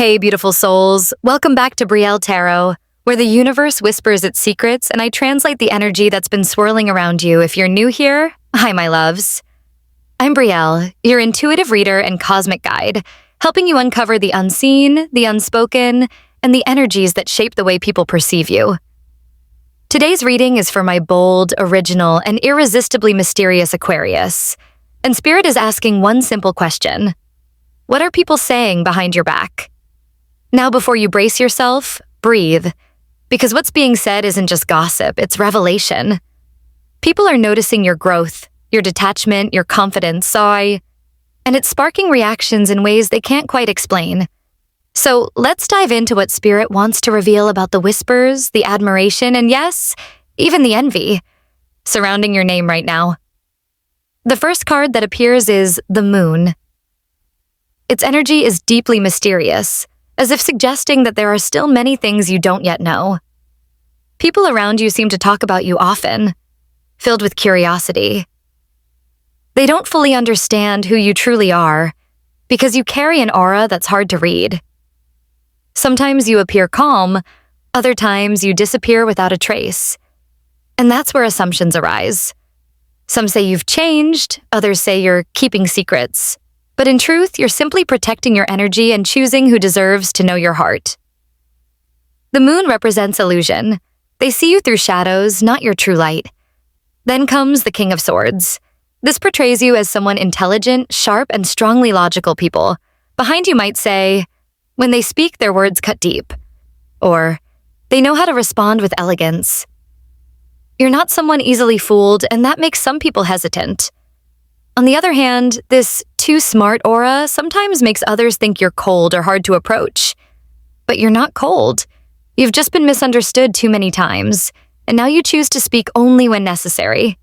Hey, beautiful souls. Welcome back to Brielle Tarot, where the universe whispers its secrets and I translate the energy that's been swirling around you. If you're new here, hi, my loves. I'm Brielle, your intuitive reader and cosmic guide, helping you uncover the unseen, the unspoken, and the energies that shape the way people perceive you. Today's reading is for my bold, original, and irresistibly mysterious Aquarius, and Spirit is asking one simple question. What are people saying behind your back? Now, before you brace yourself, breathe, because what's being said isn't just gossip, it's revelation. People are noticing your growth, your detachment, your confidence, and it's sparking reactions in ways they can't quite explain. So let's dive into what Spirit wants to reveal about the whispers, the admiration, and yes, even the envy surrounding your name right now. The first card that appears is the Moon. Its energy is deeply mysterious, as if suggesting that there are still many things you don't yet know. People around you seem to talk about you often, filled with curiosity. They don't fully understand who you truly are, because you carry an aura that's hard to read. Sometimes you appear calm, other times you disappear without a trace. And that's where assumptions arise. Some say you've changed, others say you're keeping secrets. But in truth, you're simply protecting your energy and choosing who deserves to know your heart. The Moon represents illusion. They see you through shadows, not your true light. Then comes the King of Swords. This portrays you as someone intelligent, sharp, and strongly logical people. Behind you might say, when they speak, their words cut deep. Or, they know how to respond with elegance. You're not someone easily fooled, and that makes some people hesitant. On the other hand, this too smart aura sometimes makes others think you're cold or hard to approach. But you're not cold. You've just been misunderstood too many times, and now you choose to speak only when necessary.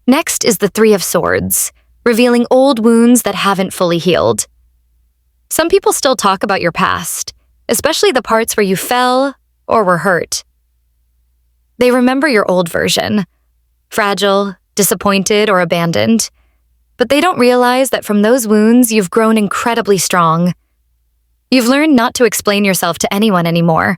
Next is the Three of Swords, revealing old wounds that haven't fully healed. Some people still talk about your past, especially the parts where you fell or were hurt. They remember your old version, fragile, disappointed, or abandoned. But they don't realize that from those wounds, you've grown incredibly strong. You've learned not to explain yourself to anyone anymore,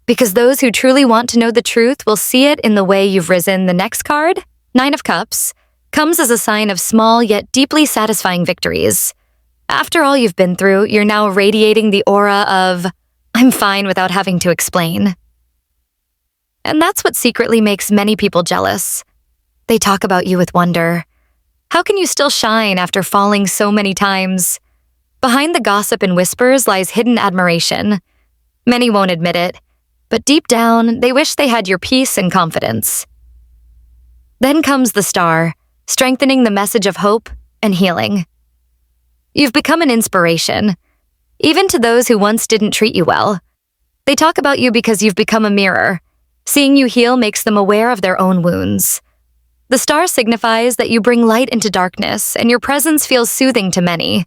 because those who truly want to know the truth will see it in the way you've risen. The next card, Nine of Cups, comes as a sign of small yet deeply satisfying victories. After all you've been through, you're now radiating the aura of, I'm fine without having to explain. And that's what secretly makes many people jealous. They talk about you with wonder. How can you still shine after falling so many times? Behind the gossip and whispers lies hidden admiration. Many won't admit it, but deep down, they wish they had your peace and confidence. Then comes the Star, strengthening the message of hope and healing. You've become an inspiration, even to those who once didn't treat you well. They talk about you because you've become a mirror. Seeing you heal makes them aware of their own wounds. The star signifies that you bring light into darkness, and your presence feels soothing to many,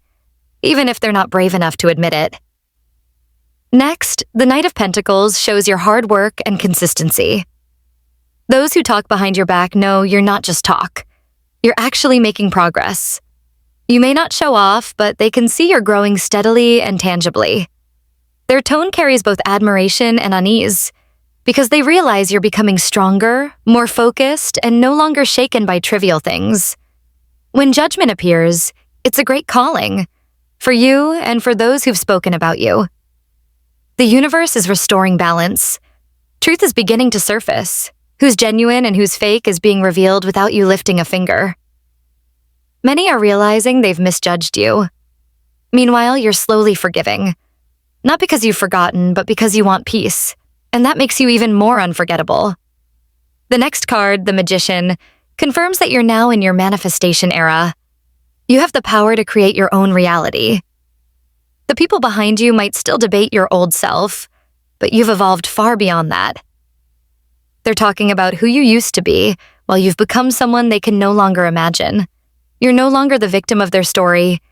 even if they're not brave enough to admit it. Next, the Knight of Pentacles shows your hard work and consistency. Those who talk behind your back know you're not just talk. You're actually making progress. You may not show off, but they can see you're growing steadily and tangibly. Their tone carries both admiration and unease, because they realize you're becoming stronger, more focused, and no longer shaken by trivial things. When judgment appears, it's a great calling, for you and for those who've spoken about you. The universe is restoring balance. Truth is beginning to surface. Who's genuine and who's fake is being revealed without you lifting a finger. Many are realizing they've misjudged you. Meanwhile, you're slowly forgiving. Not because you've forgotten, but because you want peace. And that makes you even more unforgettable. The next card, the Magician, confirms that you're now in your manifestation era. You have the power to create your own reality. The people behind you might still debate your old self, but you've evolved far beyond that. They're talking about who you used to be, while you've become someone they can no longer imagine. You're no longer the victim of their story.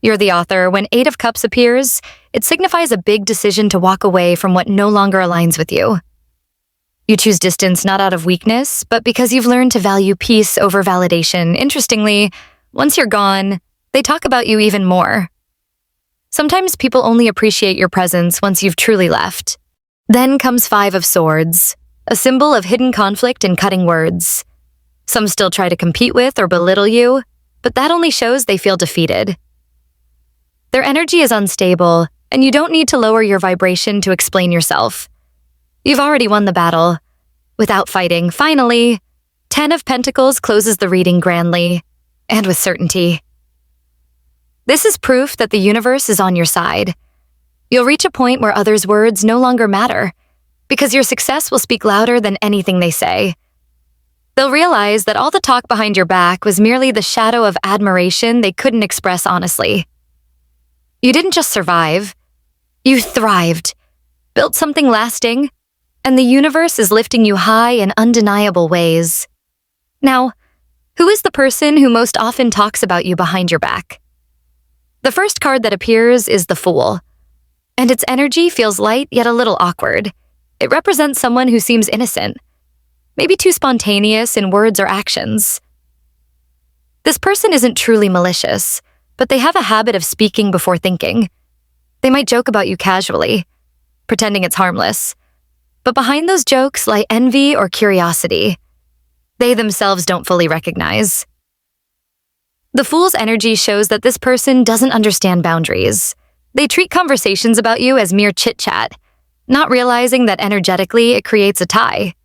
You're the author. When Eight of Cups appears, it signifies a big decision to walk away from what no longer aligns with you. You choose distance not out of weakness, but because you've learned to value peace over validation. Interestingly, once you're gone, they talk about you even more. Sometimes people only appreciate your presence once you've truly left. Then comes Five of Swords, a symbol of hidden conflict and cutting words. Some still try to compete with or belittle you, but that only shows they feel defeated. Their energy is unstable, and you don't need to lower your vibration to explain yourself. You've already won the battle. Without fighting, finally, 10 of Pentacles closes the reading grandly, and with certainty. This is proof that the universe is on your side. You'll reach a point where others' words no longer matter, because your success will speak louder than anything they say. They'll realize that all the talk behind your back was merely the shadow of admiration they couldn't express honestly. You didn't just survive, you thrived, built something lasting, and the universe is lifting you high in undeniable ways. Now, who is the person who most often talks about you behind your back? The first card that appears is the Fool, and its energy feels light yet a little awkward. It represents someone who seems innocent, maybe too spontaneous in words or actions. This person isn't truly malicious, but they have a habit of speaking before thinking. They might joke about you casually, pretending it's harmless. But behind those jokes lie envy or curiosity they themselves don't fully recognize. The Fool's energy shows that this person doesn't understand boundaries. They treat conversations about you as mere chit-chat, not realizing that energetically it creates a tie.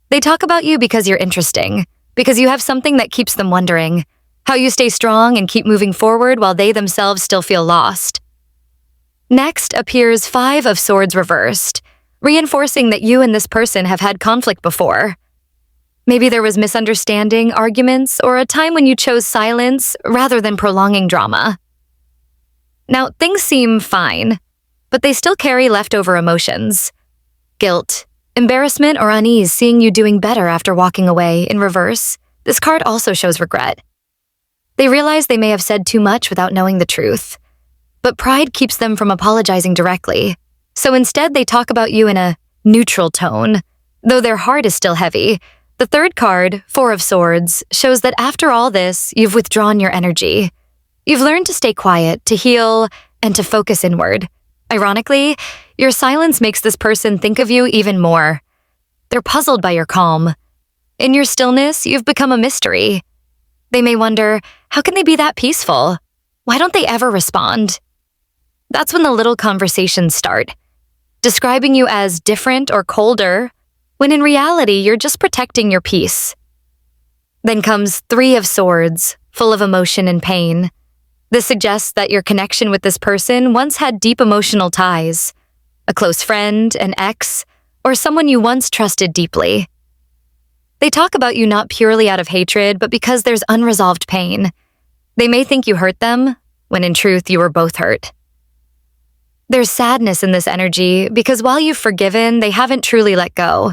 They talk about you because you're interesting, because you have something that keeps them wondering, how you stay strong and keep moving forward while they themselves still feel lost. Next appears Five of Swords reversed, reinforcing that you and this person have had conflict before. Maybe there was misunderstanding, arguments, or a time when you chose silence rather than prolonging drama. Now, things seem fine, but they still carry leftover emotions. Guilt, embarrassment, or unease seeing you doing better after walking away in reverse. This card also shows regret. They realize they may have said too much without knowing the truth, but pride keeps them from apologizing directly. So instead, they talk about you in a neutral tone, though their heart is still heavy. The third card, Four of Swords, shows that after all this, you've withdrawn your energy. You've learned to stay quiet, to heal, and to focus inward. Ironically, your silence makes this person think of you even more. They're puzzled by your calm. In your stillness, you've become a mystery. They may wonder, how can they be that peaceful? Why don't they ever respond? That's when the little conversations start, describing you as different or colder, when in reality, you're just protecting your peace. Then comes Three of Swords, full of emotion and pain. This suggests that your connection with this person once had deep emotional ties, a close friend, an ex, or someone you once trusted deeply. They talk about you not purely out of hatred, but because there's unresolved pain. They may think you hurt them, when in truth you were both hurt. There's sadness in this energy because while you've forgiven, they haven't truly let go.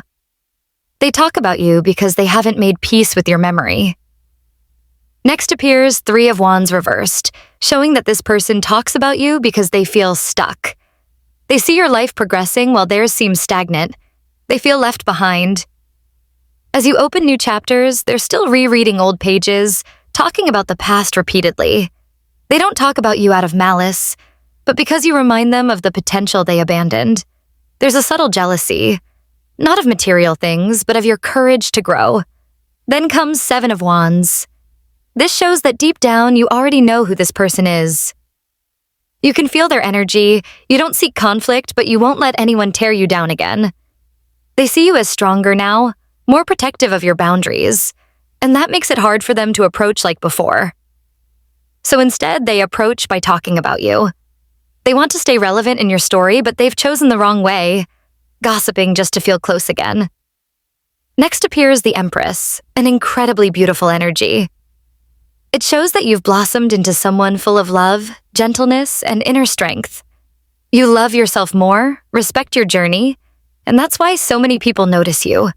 They talk about you because they haven't made peace with your memory. Next appears Three of Wands reversed, showing that this person talks about you because they feel stuck. They see your life progressing while theirs seems stagnant. They feel left behind. As you open new chapters, they're still rereading old pages, talking about the past repeatedly. They don't talk about you out of malice, but because you remind them of the potential they abandoned. There's a subtle jealousy, not of material things, but of your courage to grow. Then comes Seven of Wands. This shows that deep down, you already know who this person is. You can feel their energy, you don't seek conflict, but you won't let anyone tear you down again. They see you as stronger now, more protective of your boundaries, and that makes it hard for them to approach like before. So instead, they approach by talking about you. They want to stay relevant in your story, but they've chosen the wrong way, gossiping just to feel close again. Next appears the Empress, an incredibly beautiful energy. It shows that you've blossomed into someone full of love, gentleness, and inner strength. You love yourself more, respect your journey, and that's why so many people notice you,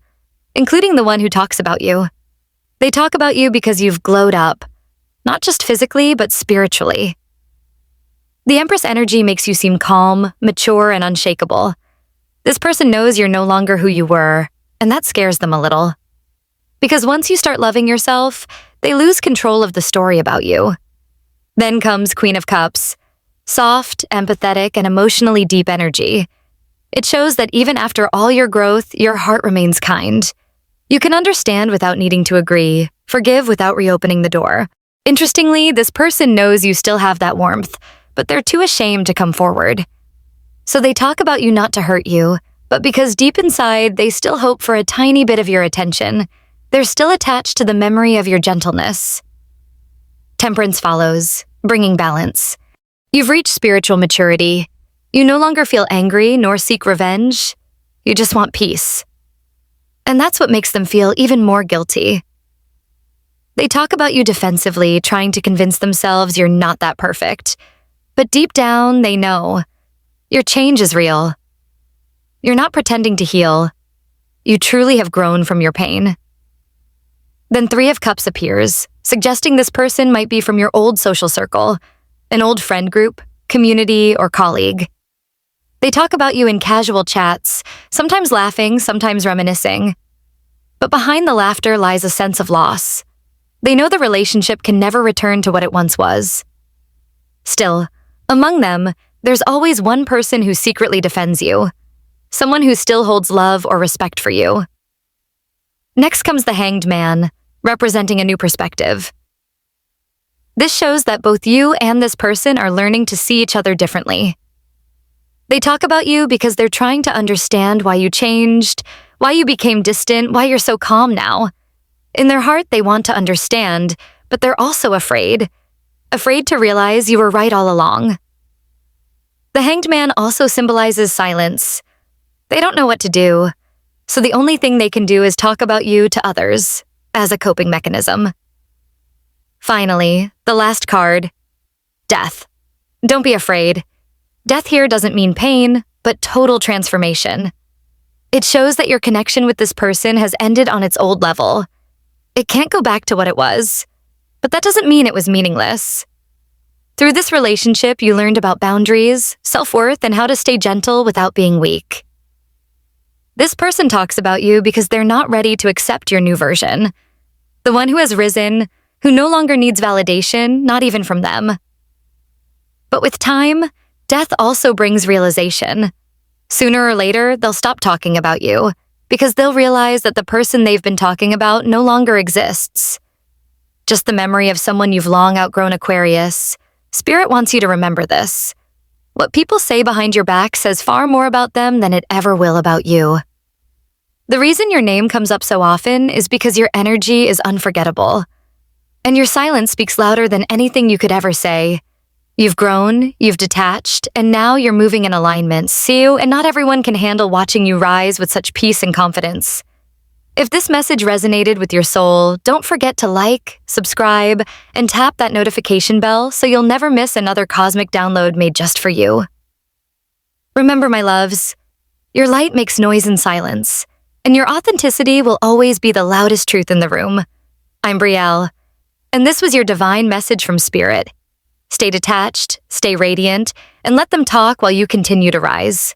including the one who talks about you. They talk about you because you've glowed up, not just physically, but spiritually. The Empress energy makes you seem calm, mature, and unshakable. This person knows you're no longer who you were, and that scares them a little. Because once you start loving yourself, they lose control of the story about you. Then comes Queen of Cups. Soft, empathetic, and emotionally deep energy. It shows that even after all your growth, your heart remains kind. You can understand without needing to agree, forgive without reopening the door. Interestingly, this person knows you still have that warmth, but they're too ashamed to come forward. So they talk about you not to hurt you, but because deep inside they still hope for a tiny bit of your attention, they're still attached to the memory of your gentleness. Temperance follows, bringing balance. You've reached spiritual maturity. You no longer feel angry nor seek revenge. You just want peace. And that's what makes them feel even more guilty. They talk about you defensively, trying to convince themselves you're not that perfect. But deep down, they know. Your change is real. You're not pretending to heal. You truly have grown from your pain. Then Three of Cups appears, suggesting this person might be from your old social circle, an old friend group, community, or colleague. They talk about you in casual chats, sometimes laughing, sometimes reminiscing. But behind the laughter lies a sense of loss. They know the relationship can never return to what it once was. Still, among them, there's always one person who secretly defends you, someone who still holds love or respect for you. Next comes the Hanged Man, representing a new perspective. This shows that both you and this person are learning to see each other differently. They talk about you because they're trying to understand why you changed, why you became distant, why you're so calm now. In their heart, they want to understand, but they're also afraid to realize you were right all along. The Hanged Man also symbolizes silence. They don't know what to do, so the only thing they can do is talk about you to others as a coping mechanism. Finally, the last card, Death. Don't be afraid. Death here doesn't mean pain, but total transformation. It shows that your connection with this person has ended on its old level. It can't go back to what it was, but that doesn't mean it was meaningless. Through this relationship, you learned about boundaries, self-worth, and how to stay gentle without being weak. This person talks about you because they're not ready to accept your new version. The one who has risen, who no longer needs validation, not even from them. But with time, death also brings realization. Sooner or later, they'll stop talking about you, because they'll realize that the person they've been talking about no longer exists. Just the memory of someone you've long outgrown. Aquarius. Spirit wants you to remember this. What people say behind your back says far more about them than it ever will about you. The reason your name comes up so often is because your energy is unforgettable. And your silence speaks louder than anything you could ever say. You've grown, you've detached, and now you're moving in alignment. See you, and not everyone can handle watching you rise with such peace and confidence. If this message resonated with your soul, don't forget to like, subscribe, and tap that notification bell so you'll never miss another cosmic download made just for you. Remember, my loves, your light makes noise in silence, and your authenticity will always be the loudest truth in the room. I'm Brielle, and this was your divine message from Spirit. Stay detached, stay radiant, and let them talk while you continue to rise.